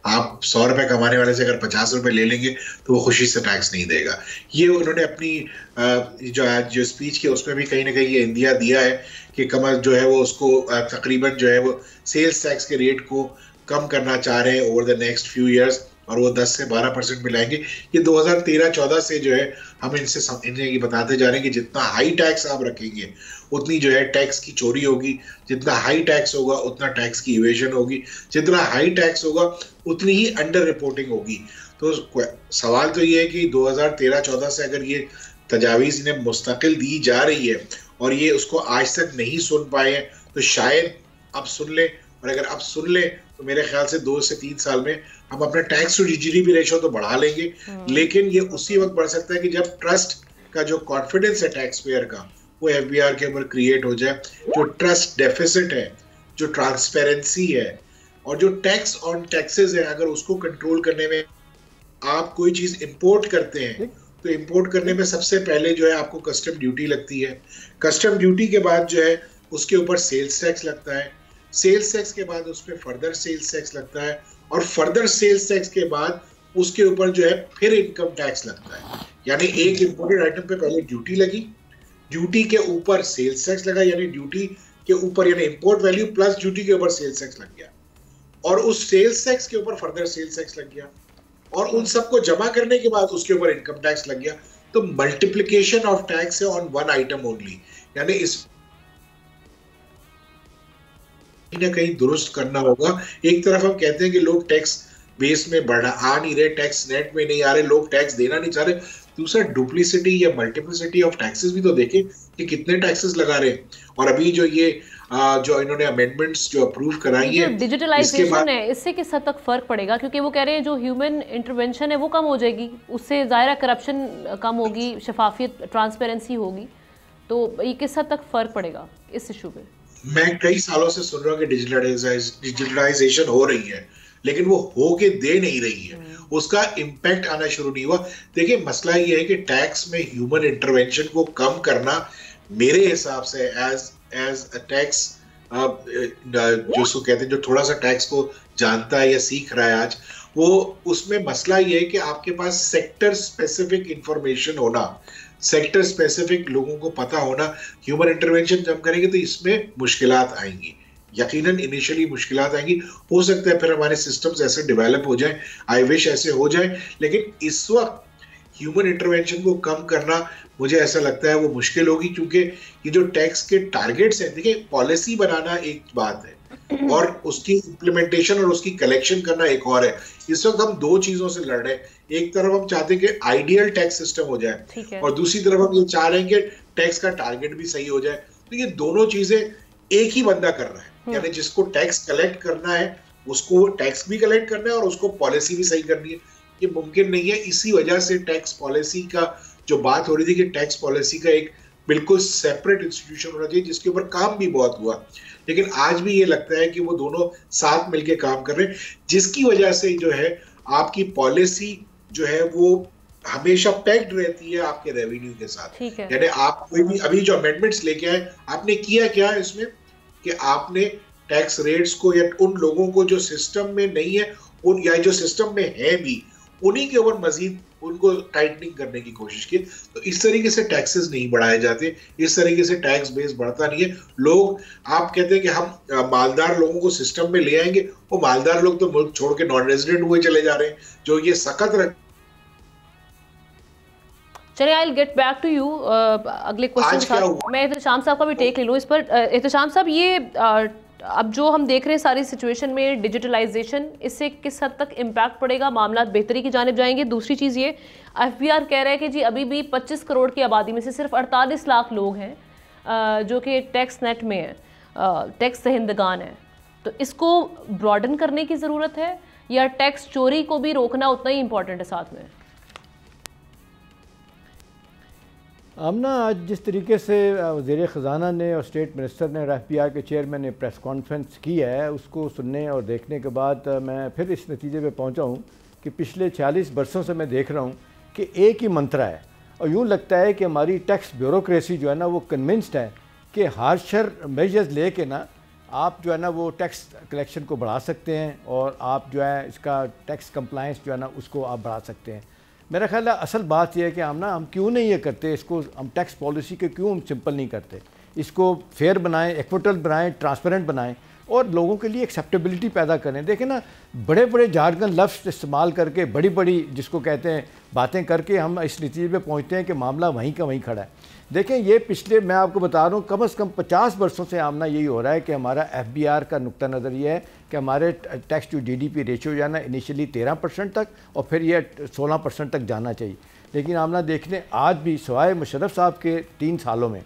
आप 100 रुपए कमाने वाले से अगर 50 रुपए ले लेंगे तो वो खुशी से टैक्स नहीं देगा। ये उन्होंने अपनी जो स्पीच की उसमें भी कहीं ना कहीं ये इंदिया दिया है कि कमर जो है वो उसको तकरीबन जो है वो सेल्स टैक्स के रेट को कम करना चाह रहे हैं over the next few years, और वो 10 से 12% में लाएंगे। ये 2013-14 से जो है हम इन्हें ये बताते जा रहे हैं कि जितना हाई टैक्स आप रखेंगे उतनी जो है टैक्स की चोरी होगी, जितना हाई टैक्स होगा उतना टैक्स की इवेजन होगी, जितना हाई टैक्स होगा उतनी ही अंडर रिपोर्टिंग होगी। तो सवाल तो ये है कि 2013-14 से अगर ये तजावीज़ इन्हें मुस्तकिल दी जा रही है और ये उसको आज तक नहीं सुन पाए हैं, तो शायद अब सुन ले, और अगर अब सुन ले तो मेरे ख्याल से 2 से 3 साल में हम अपना टैक्स टू GDP रेशो तो बढ़ा लेंगे, लेकिन ये उसी वक्त बढ़ सकता है कि जब ट्रस्ट का जो कॉन्फिडेंस है टैक्स पेयर का वो FBR के ऊपर क्रिएट हो जाए। जो ट्रस्ट डेफिसिट है, जो ट्रांसपेरेंसी है और जो टैक्स ऑन टैक्सेस है, अगर उसको कंट्रोल करने में आप कोई चीज इंपोर्ट करते हैं तो इंपोर्ट करने में सबसे पहले जो है आपको कस्टम ड्यूटी लगती है। कस्टम ड्यूटी के बाद जो है उसके ऊपर सेल्स टैक्स लगता है, सेल्स टैक्स के बाद उस पर फर्दर सेल्स टैक्स लगता है, और फर्दर सेल्स टैक्स के बाद उसके ऊपर जो है फिर इनकम टैक्स लगता है। यानी एक इंपोर्टेड आइटम पे पहले ड्यूटी लगी, ड्यूटी के ऊपर सेल्स टैक्स लगा, यानी ड्यूटी के ऊपर यानी इंपोर्ट वैल्यू प्लस ड्यूटी के ऊपर सेल्स टैक्स लग गया, और उस सेल्स टैक्स के ऊपर फर्दर सेल्स टैक्स लग गया, और उन सबको जमा करने के बाद उसके ऊपर इनकम टैक्स लग गया। तो मल्टीप्लिकेशन ऑफ टैक्स है ऑन वन आइटम ओनली। यानी इस कहीं ना कहीं दुरुस्त करना होगा। एक तरफ हम कहते हैं कि लोग टैक्स बेस में आ नहीं रहे, टैक्स नेट में नहीं आ रहे, लोग टैक्स देना नहीं चाह रहे। दूसरा डुप्लीसिटी या मल्टीप्लिसिटी ऑफ टैक्सेस भी तो देखें कि कितने टैक्सेस लगा रहे हैं। और अभी जो ये जो इन्होंने अमेंडमेंट्स जो अप्रूव कराई है, डिजिटलाइजेशन है, इससे किस हद तक फर्क पड़ेगा? क्योंकि वो कह रहे हैं जो ह्यूमन इंटरवेंशन है वो कम हो जाएगी, उससे ज़ाहिर करप्शन कम होगी, शफाफियत ट्रांसपेरेंसी होगी। तो ये किस हद तक फर्क पड़ेगा इस इशू पे? मैं कई सालों से सुन रहा हूँ कि डिजिटलाइजेशन हो रही है, लेकिन वो हो के दे नहीं रही है, उसका इम्पैक्ट आना शुरू नहीं हुआ। देखिए, मसला ये है कि टैक्स में ह्यूमन इंटरवेंशन को कम करना मेरे हिसाब से एज अ टैक्स जो उसको कहते हैं, जो थोड़ा सा टैक्स को जानता है या सीख रहा है आज, वो उसमें मसला ये है कि आपके पास सेक्टर स्पेसिफिक इंफॉर्मेशन होना, सेक्टर स्पेसिफिक लोगों को पता होना। ह्यूमन इंटरवेंशन जब करेंगे तो इसमें मुश्किलात आएंगी, यकीनन इनिशियली मुश्किलात आएंगी। हो सकता है फिर हमारे सिस्टम्स ऐसे डेवलप हो जाएं, आई विश ऐसे हो जाए, लेकिन इस वक्त ह्यूमन इंटरवेंशन को कम करना मुझे ऐसा लगता है वो मुश्किल होगी, क्योंकि ये जो टैक्स के टारगेट्स हैं, देखिए पॉलिसी बनाना एक बात है और उसकी इम्प्लीमेंटेशन और उसकी कलेक्शन करना एक और है। इस वक्त हम दो चीजों से लड़ रहे हैं। एक तरफ हम चाहते हैं कि आइडियल टैक्स सिस्टम हो जाए और दूसरी तरफ हम ये चाह रहे हैं कि टैक्स का टारगेट भी सही हो जाए। तो ये दोनों चीजें एक ही बंदा कर रहा है, यानी जिसको टैक्स कलेक्ट करना है उसको टैक्स भी कलेक्ट करना है और उसको पॉलिसी भी सही करनी है। ये मुमकिन नहीं है। इसी वजह से टैक्स पॉलिसी का जो बात हो रही थी कि टैक्स पॉलिसी का एक बिल्कुल सेपरेट इंस्टीट्यूशन होना चाहिए, जिसके ऊपर काम भी बहुत हुआ, लेकिन आज भी ये लगता है कि वो दोनों साथ मिलकर काम कर रहे हैं, जिसकी वजह से जो है आपकी पॉलिसी जो है वो हमेशा पैक्ड रहती है आपके रेवेन्यू के साथ। यानी आप कोई भी अभी जो अमेंडमेंट्स लेके आए, आपने किया क्या इसमें कि आपने टैक्स रेट्स को या उन लोगों को जो सिस्टम में नहीं है उन या जो सिस्टम में है भी उन्हीं के ऊपर मजीद उनको टाइटनिंग करने की कोशिश की। तो इस तरीके से टैक्सेस नहीं बढ़ाए जाते, इस तरीके से टैक्स बेस बढ़ता नहीं है। लोग आप कहते हैं कि हम मालदार लोगों को सिस्टम में ले आएंगे, वो मालदार लोग तो मुल्क छोड़ के नॉन रेजिडेंट हुए चले जा रहे हैं, जो ये सख्त रख। चलिए I will get back to you अगले क्वेश्चन। मैं एहतशाम साहब का भी टेक ले लूँ इस पर। एहतशाम साहब, ये अब जो हम देख रहे हैं सारी सिचुएशन में डिजिटलाइजेशन, इससे किस हद तक इम्पैक्ट पड़ेगा, मामला बेहतरी की जानिब जाएंगे? दूसरी चीज़ ये, एफबीआर कह रहा है कि जी अभी भी 25 करोड़ की आबादी में से सिर्फ 48 लाख लोग हैं जो कि टैक्स नेट में हैं, टैक्स दहिंदगान हैं। तो इसको ब्रॉडन करने की ज़रूरत है या टैक्स चोरी को भी रोकना उतना ही इम्पॉर्टेंट है साथ में? आमना, आज जिस तरीके से वज़ीर ख़ज़ाना ने और स्टेट मिनिस्टर ने और FBI के चेयरमैन ने प्रेस कॉन्फ्रेंस की है, उसको सुनने और देखने के बाद मैं फिर इस नतीजे पे पहुंचा हूं कि पिछले 46 बरसों से मैं देख रहा हूं कि एक ही मंत्रा है। और यूँ लगता है कि हमारी टैक्स ब्यूरोक्रेसी जो है ना वो कन्विंस्ड है कि हार्शर मेजर्स ले के ना आप जो है ना वो टैक्स कलेक्शन को बढ़ा सकते हैं और आप जो है इसका टैक्स कंप्लायंस जो है ना उसको आप बढ़ा सकते हैं। मेरा ख्याल है असल बात यह है कि हम क्यों नहीं ये करते, इसको हम टैक्स पॉलिसी के क्यों हम सिंपल नहीं करते, इसको फेयर बनाएं, इक्विटेबल बनाएं, ट्रांसपेरेंट बनाएं और लोगों के लिए एक्सेप्टेबिलिटी पैदा करें। देखें ना, बड़े बड़े जार्गन लफ्ज़ इस्तेमाल करके बड़ी बड़ी जिसको कहते हैं बातें करके हम इस नतीजे पे पहुँचते हैं कि मामला वहीं का वहीं खड़ा है। देखें, ये पिछले मैं आपको बता रहा हूँ कम से कम 50 वर्षों से आमना यही हो रहा है कि हमारा FBR का नुक्ता नज़र ये है कि हमारे टैक्स टू GDP रेशियो जो है ना इनिशियली 13% तक और फिर ये 16% तक जाना चाहिए। लेकिन आमना देखने आज भी सिवाय मुशर्रफ साहब के 3 सालों में,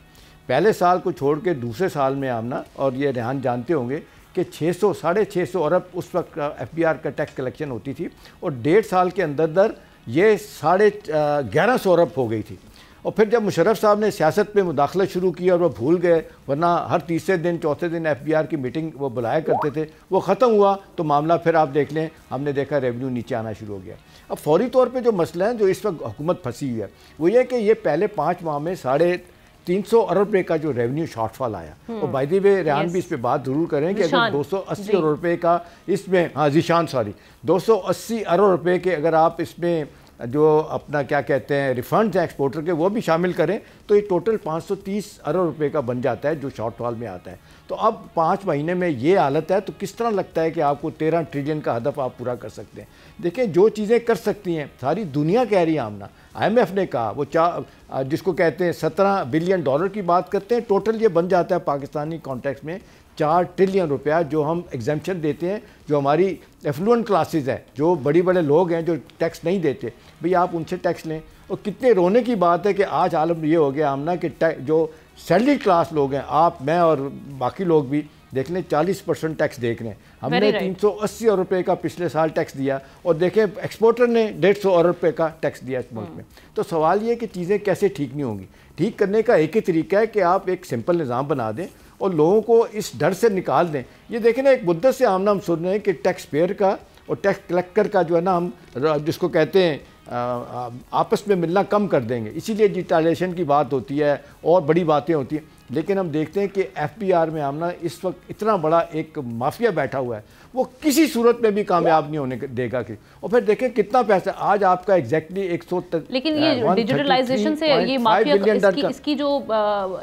पहले साल को छोड़ के दूसरे साल में आमना, और ये रेहान जानते होंगे कि 600-650 अरब उस वक्त FBR का टैक्स कलेक्शन होती थी और 1.5 साल के अंदर ये 1150 अरब हो गई थी। और फिर जब मुशर्रफ साहब ने सियासत में मुदाखलत शुरू की और वो भूल गए, वरना हर तीसरे दिन चौथे दिन FBR की मीटिंग वो बुलाया करते थे, वो ख़त्म हुआ तो मामला फिर आप देख लें, हमने देखा रेवेन्यू नीचे आना शुरू हो गया। अब फौरी तौर पे जो मसला है जो इस वक्त हुकूमत फंसी हुई है वो ये कि ये पहले 5 माह में 350 अरब रुपये का जो रेवेन्यू शॉर्टफॉल आया, और बाय द वे रेहान भी इस पर बात ज़रूर करें कि अगर 280 अरब रुपये का इसमें, हाँ जीशान सॉरी 280 अरब रुपये के अगर आप इसमें जो अपना क्या कहते हैं रिफंड है एक्सपोर्टर के वो भी शामिल करें तो ये टोटल 530 अरब रुपए का बन जाता है जो शॉर्टफॉल में आता है। तो अब 5 महीने में ये हालत है तो किस तरह लगता है कि आपको 13 ट्रिलियन का हदफ आप पूरा कर सकते हैं? देखिए, जो चीज़ें कर सकती हैं सारी दुनिया कह रही है आमना, IMF ने कहा वो जिसको कहते हैं 17 बिलियन डॉलर की बात करते हैं, टोटल ये बन जाता है पाकिस्तानी कॉन्टेक्स्ट में 4 ट्रिलियन रुपया जो हम एग्जाम्पशन देते हैं, जो हमारी एफ्लुएंट क्लासेस है, जो बड़े बड़े लोग हैं जो टैक्स नहीं देते, भाई आप उनसे टैक्स लें। और कितने रोने की बात है कि आज आलम ये हो गया आमना कि जो सैलरी क्लास लोग हैं, आप मैं और बाकी लोग भी देख लें 40% टैक्स देख रहे हैं। हमने 380 अरब रुपये का पिछले साल टैक्स दिया और देखें एक्सपोर्टर ने 150 अरब रुपये का टैक्स दिया इस मुल्क में। तो सवाल ये कि चीज़ें कैसे ठीक नहीं होंगी? ठीक करने का एक ही तरीका है कि आप एक सिंपल निज़ाम बना दें और लोगों को इस डर से निकाल दें। ये देखें ना, एक मुद्दत से आमना हम सुन रहे हैं कि टैक्स पेयर का और टैक्स कलेक्टर का जो है ना हम जिसको कहते हैं आपस में मिलना कम कर देंगे, इसीलिए डिजिटलाइजेशन की बात होती है और बड़ी बातें होती हैं। लेकिन हम देखते हैं कि FBR में आमना इस वक्त इतना बड़ा एक माफिया बैठा हुआ है, वो किसी सूरत में भी कामयाब नहीं होने देगा कि। और फिर देखें कितना पैसा आज आपका एग्जैक्टली 100। लेकिन ये डिजिटलाइजेशन से ये माफिया इसकी जो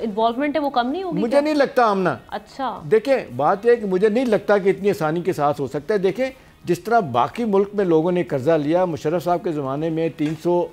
इन्वॉल्वमेंट है वो कम नहीं होगी? मुझे नहीं लगता आमना। अच्छा, देखें बात यह कि मुझे नहीं लगता कि इतनी आसानी के साथ हो सकता है। देखें जिस तरह बाकी मुल्क में लोगों ने कर्जा लिया, मुशर्रफ साहब के ज़माने में 300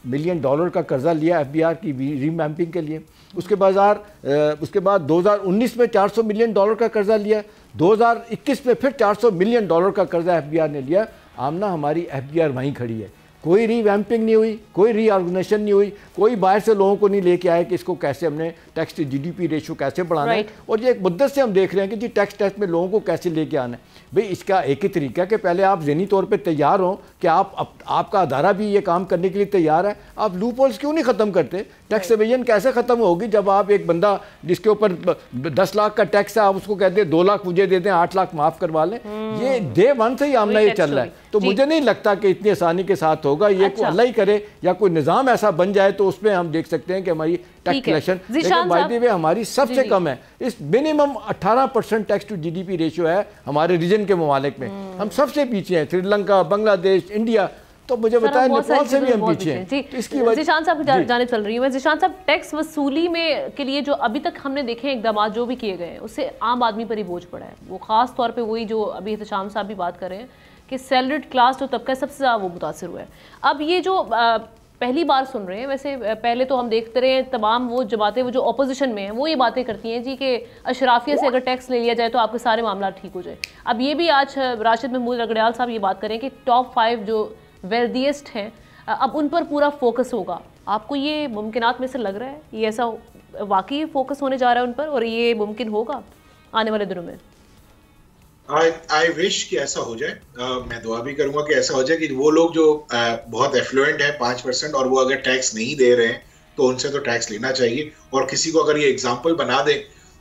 मिलियन डॉलर का कर्जा लिया FBR की रीमैपिंग के लिए। उसके बाद 2019 में 400 मिलियन डॉलर का कर्जा लिया, 2021 में फिर 400 मिलियन डॉलर का कर्जा FBR ने लिया। आमना हमारी FBR वहीं खड़ी है। कोई रीवैम्पिंग नहीं हुई, कोई रीऑर्गेनाइजेशन नहीं हुई, कोई बाहर से लोगों को नहीं लेके आए कि इसको कैसे हमने टैक्स टू जीडीपी रेशियो कैसे बढ़ाना है। और ये एक मुद्दत से हम देख रहे हैं कि जी टैक्स में लोगों को कैसे लेके आना है। भाई इसका एक ही तरीका है कि पहले आप ज़हनी तौर पे तैयार हों कि आपका अदारा भी ये काम करने के लिए तैयार है। आप लूप होल्स क्यों नहीं ख़त्म करते? टैक्स एवेजन कैसे ख़त्म होगी जब आप एक बंदा जिसके ऊपर 10 लाख का टैक्स है आप उसको कहते हैं 2 लाख मुझे दे दें, 8 लाख माफ़ करवा लें। ये डे वन से ही आमना ये चल रहा है। तो मुझे नहीं लगता कि इतनी आसानी के साथ होगा। ये कोई अल्लाह ही करे या कोई निज़ाम ऐसा बन जाए तो उसमें हम देख सकते हैं कि हमारी टैक्स कलेक्शन, लेकिन बाय द वे हमारी सबसे कम है। इस minimum 18% tax to GDP ratio है हमारे रीजन के ममालिक में। हम सबसे पीछे हैं, श्रीलंका, बांग्लादेश, इंडिया। तो मुझे बताएं नेपाल से भी हम पीछे हैं। तो इसकी वजह ज़ीशान साहब जाने चल रही हूँ मैं। ज़ीशान साहब, टैक्स वसूली में के लिए जो अभी तक हमने देखे इकदाम जो भी किए गए हैं उससे आम आदमी पर ही बोझ पड़ा है। वो खास तौर पे वही जो अभी एहतशाम साहब भी बात कर रहे हैं कि सैलरीड क्लास जो तबका सबसे ज़्यादा वो मुतासर हुआ है। अब ये जो पहली बार सुन रहे हैं, वैसे पहले तो हम देखते रहे तमाम वो जमातें वो जो अपोजिशन में हैं वो ये बातें करती हैं जी कि अशराफिया से अगर टैक्स ले लिया जाए तो आपके सारे मामला ठीक हो जाए। अब ये भी आज राशिद महमूद रगड़ियाल साहब ये बात करें कि टॉप 5 जो वेल्दिएस्ट हैं अब उन पर पूरा फोकस होगा। आपको ये मुमकिनात में से लग रहा है ये ऐसा वाकई फोकस होने जा रहा है उन पर और ये मुमकिन होगा आने वाले दिनों में? आई विश कि ऐसा हो जाए। मैं दुआ भी करूंगा कि ऐसा हो जाए कि वो लोग जो बहुत एफ्लुएंट है 5% और वो अगर टैक्स नहीं दे रहे हैं तो उनसे तो टैक्स लेना चाहिए। और किसी को अगर ये एग्जाम्पल बना दें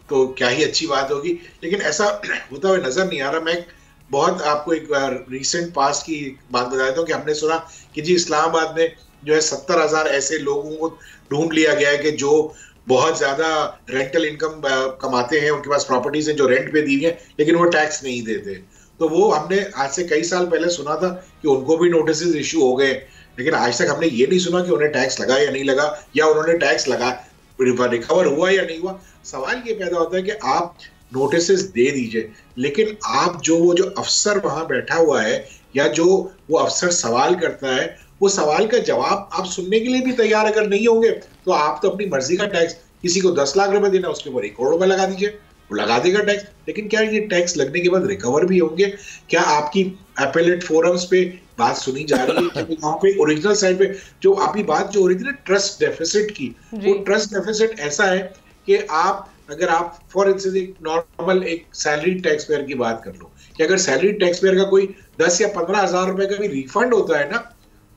तो क्या ही अच्छी बात होगी। लेकिन ऐसा होता हुआ नजर नहीं आ रहा। मैं बहुत आपको एक रिसेंट पास्ट की बात बता देता हूँ कि हमने सुना कि जी इस्लामाबाद में जो है 70,000 ऐसे लोगों को ढूंढ लिया गया है कि जो बहुत ज्यादा रेंटल इनकम कमाते हैं, उनके पास प्रॉपर्टीज हैं जो रेंट पे दी है लेकिन वो टैक्स नहीं देते। तो वो हमने आज से कई साल पहले सुना था कि उनको भी नोटिस इशू हो गए, लेकिन आज तक हमने ये नहीं सुना कि उन्हें टैक्स लगा या नहीं लगा या उन्होंने टैक्स लगा रिकवर हुआ या नहीं हुआ। सवाल ये पैदा होता है कि आप नोटिस दे दीजिए, लेकिन आप वो जो अफसर वहां बैठा हुआ है या जो वो अफसर सवाल करता है वो सवाल का जवाब आप सुनने के लिए भी तैयार अगर नहीं होंगे तो आप तो अपनी मर्जी का टैक्स, किसी को 10 लाख रुपए देना उसके ऊपर 1 करोड़ रुपए लगा दीजिए, वो लगा देगा टैक्स। लेकिन क्या ये टैक्स लगने के बाद रिकवर भी होंगे? क्या आपकी एपेलेट फोरम्स पे बात सुनी जा रही है? वहाँ पे ओरिजिनल साइड पे जो आपकी बात जो हो रही थी ना ट्रस्ट डेफिसिट की, वो ट्रस्ट डेफिसिट ऐसा है कि आप अगर आप फॉर इंस्टेंस एक नॉर्मल एक सैलरी टैक्स पेयर की बात कर लो कि अगर सैलरी टैक्स पेयर का कोई 10 या 15,000 रुपए का भी रिफंड होता है ना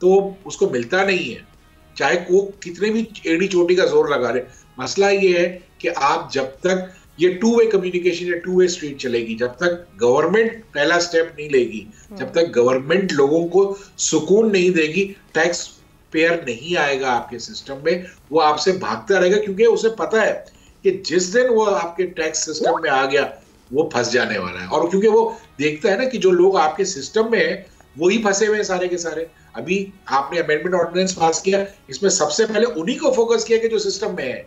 तो उसको मिलता नहीं है, चाहे वो कितने भी एड़ी चोटी का जोर लगा रहे। मसला ये है कि आप जब तक ये 2 वे कम्युनिकेशन या 2 वे स्ट्रीट चलेगी, जब तक गवर्नमेंट पहला स्टेप नहीं लेगी, जब तक गवर्नमेंट लोगों को सुकून नहीं देगी, टैक्स पेयर नहीं आएगा आपके सिस्टम में। वो आपसे भागता रहेगा क्योंकि उसे पता है कि जिस दिन वो आपके टैक्स सिस्टम में आ गया वो फंस जाने वाला है। और क्योंकि वो देखता है ना कि जो लोग आपके सिस्टम में है वही फंसे हुए हैं सारे के सारे। अभी आपने अमेंडमेंट ऑर्डिनेंस पास किया, इसमें सबसे पहले उन्हीं को फोकस किया कि जो सिस्टम में है,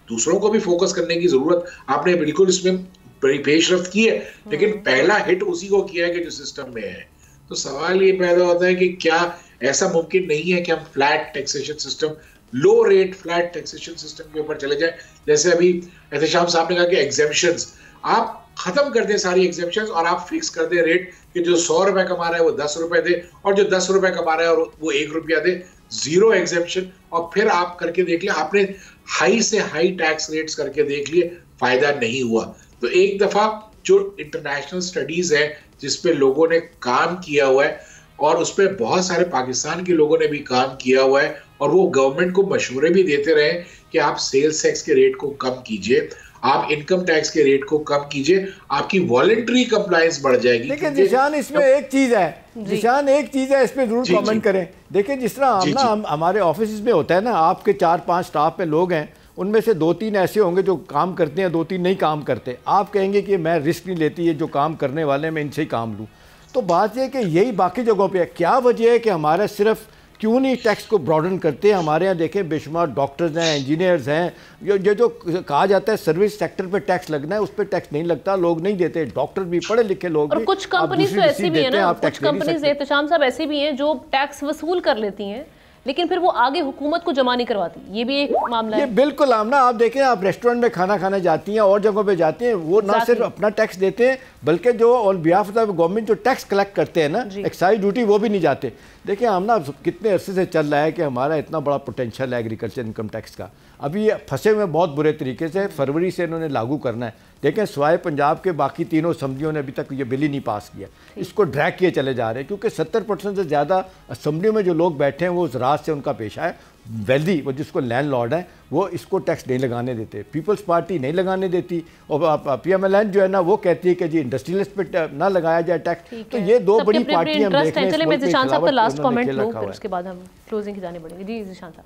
दूसरों को भी फोकस करने की जरूरत आपने बिल्कुल इसमें बड़ी पेशरफ्त की है, लेकिन पहला हिट उसी को किया है कि जो सिस्टम में है। तो सवाल ये पैदा होता है कि क्या ऐसा मुमकिन नहीं है कि हम फ्लैट टैक्सेशन सिस्टम, लो रेट फ्लैट टैक्सेशन सिस्टम के ऊपर चले जाए? जैसे अभी एहतशाम साहब ने कहा कि एग्जेम्पशंस आप खत्म कर दें सारी एग्जेम्पशंस और आप फिक्स कर दें रेट कि जो 100 रुपए कमा रहा है वो 10 रुपए दे और जो 10 रुपए कमा रहा है वो 1 रुपया दे, जीरो एग्जेम्पशन। और फिर आप करके देख लिया, आपने हाई से हाई टैक्स रेट्स करके देख लिए, फायदा नहीं हुआ। तो एक दफा जो इंटरनेशनल स्टडीज है जिसपे लोगों ने काम किया हुआ है और उस पर बहुत सारे पाकिस्तान के लोगों ने भी काम किया हुआ है और वो गवर्नमेंट को मशवरे भी देते रहे कि आप सेल्स टैक्स के रेट को कम कीजिए, आप इनकम टैक्स के रेट को कम कीजिए, आपकी वॉलंटरी कंप्लायंस बढ़ जाएगी। लेकिन जिशान इसमें एक चीज है, जिशान एक चीज है, इस पे जरूर कमेंट करें। देखिए जिस तरह हम हमारे ऑफिस में होता है ना, आपके 4-5 स्टाफ में लोग हैं, उनमें से 2-3 ऐसे होंगे जो काम करते हैं, 2-3 नहीं काम करते। आप कहेंगे कि मैं रिस्क नहीं लेती है, जो काम करने वाले मैं इनसे ही काम लूँ। तो बात यह कि यही बाकी जगहों पे है। क्या वजह है कि हमारा सिर्फ क्यों नहीं टैक्स को ब्रॉडन करते हैं? हमारे यहाँ देखें बेशुमार डॉक्टर्स हैं, इंजीनियर्स हैं, जो कहा जाता है सर्विस सेक्टर पे टैक्स लगना है, उस पर टैक्स नहीं लगता, लोग नहीं देते। डॉक्टर भी, पढ़े लिखे लोग और भी। कुछ कंपनीज तो ऐसी भी है ना, कुछ कंपनीज एहतशाम साहब ऐसी भी हैं जो टैक्स वसूल कर लेती हैं लेकिन फिर वो आगे हुकूमत को जमा नहीं करवाती, ये भी एक मामला है। बिल्कुल आमना, आप देखें, आप रेस्टोरेंट में खाना खाने जाती हैं और जगहों पे जाती हैं, वो ना सिर्फ अपना टैक्स देते हैं बल्कि जो on behalf of the government जो टैक्स कलेक्ट करते हैं ना, एक्साइज ड्यूटी, वो भी नहीं जाते। देखिए आमना, कितने अरसे से चल रहा है कि हमारा इतना बड़ा पोटेंशियल है एग्रीकल्चर इनकम टैक्स का, अभी ये फंसे हुए बहुत बुरे तरीके से, फरवरी से इन्होंने लागू करना है। लेकिन सिवाय पंजाब के बाकी तीनों असम्बलियों ने अभी तक ये बिल ही नहीं पास किया, इसको ड्रैग किए चले जा रहे हैं, क्योंकि 70% से ज़्यादा असम्बली में जो लोग बैठे हैं वो ज़राअत से उनका पेशा है, वेल्दी, वो जिसको लैंडलॉर्ड है, वो इसको टैक्स नहीं लगाने देते, पीपल्स पार्टी नहीं लगाने देती, और PMLN जो है ना वो कहती है कि जी इंडस्ट्रियलिस्ट पे ना लगाया जाए टैक्स। तो ये दो बड़ी पार्टियां हम देख रहे हैं। चलिए मैं जिशान साहब का लास्ट कमेंट लूं, फिर उसके बाद हम क्लोजिंग की जाने पड़ेंगे। जी जिशान साहब,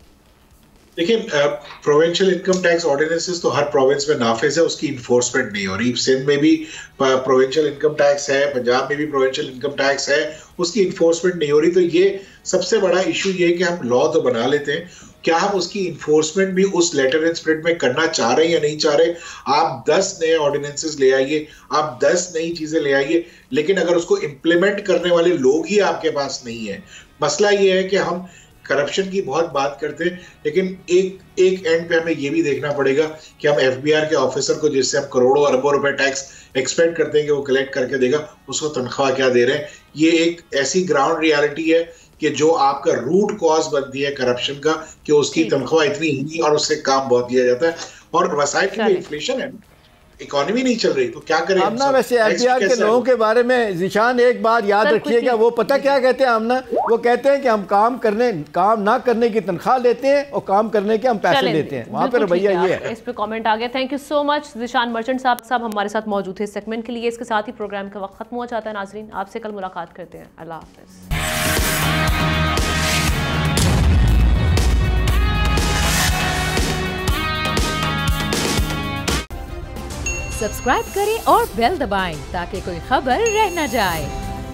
देखिए प्रोविंशियल इनकम टैक्स ऑर्डिनेंसेस तो हर प्रोविंस में नाफिज है, उसकी इन्फोर्समेंट नहीं हो रही। सिंध में भी प्रोविंशियल इनकम टैक्स है, पंजाब में भी प्रोविंशियल इनकम टैक्स है, उसकी इन्फोर्समेंट नहीं हो रही। तो ये सबसे बड़ा इशू ये है कि हम लॉ तो बना लेते हैं, क्या हम उसकी इन्फोर्समेंट भी उस लेटर एंड स्पिरिट में करना चाह रहे हैं या नहीं चाह रहे। आप 10 नए ऑर्डिनेंसेस ले आइए, आप 10 नई चीजें ले आइए, लेकिन अगर उसको इम्प्लीमेंट करने वाले लोग ही आपके पास नहीं है। मसला ये है कि हम करप्शन की बहुत बात करते हैं, लेकिन एक एंड पे हमें ये भी देखना पड़ेगा कि हम FBI के ऑफिसर को, जिससे हम करोड़ों अरबों रुपए टैक्स एक्सपेक्ट करते हैं कि वो कलेक्ट करके देगा, उसको तनख्वाह क्या दे रहे हैं। ये एक ऐसी ग्राउंड रियलिटी है कि जो आपका रूट कॉज बनती है करप्शन का, कि उसकी तनख्वाह इतनी ही और उससे काम बहुत दिया जाता है, और वसाइल की इन्फ्लेशन है, इकोनॉमी नहीं चल रही, तो क्या करें। आमना, वैसे FBI के लोगों के बारे में जिशान एक बात याद रखिएगा, वो पता क्या कहते हैं आमना, वो कहते हैं कि हम काम ना करने की तनख्वाह लेते हैं और काम करने के हम पैसे लेते हैं, वहाँ पर रवैया ये है। इस पे कमेंट आ गया। Thank you so much Zeeshan Merchant साहब हमारे साथ मौजूद थे इस सेगमेंट के लिए। इसके साथ ही प्रोग्राम का वक्त खत्म हो जाता है। नाजरीन, आपसे कल मुलाकात करते हैं। अल्लाह हाफिज़। सब्सक्राइब करें और बेल दबाएं ताकि कोई खबर रह न जाए।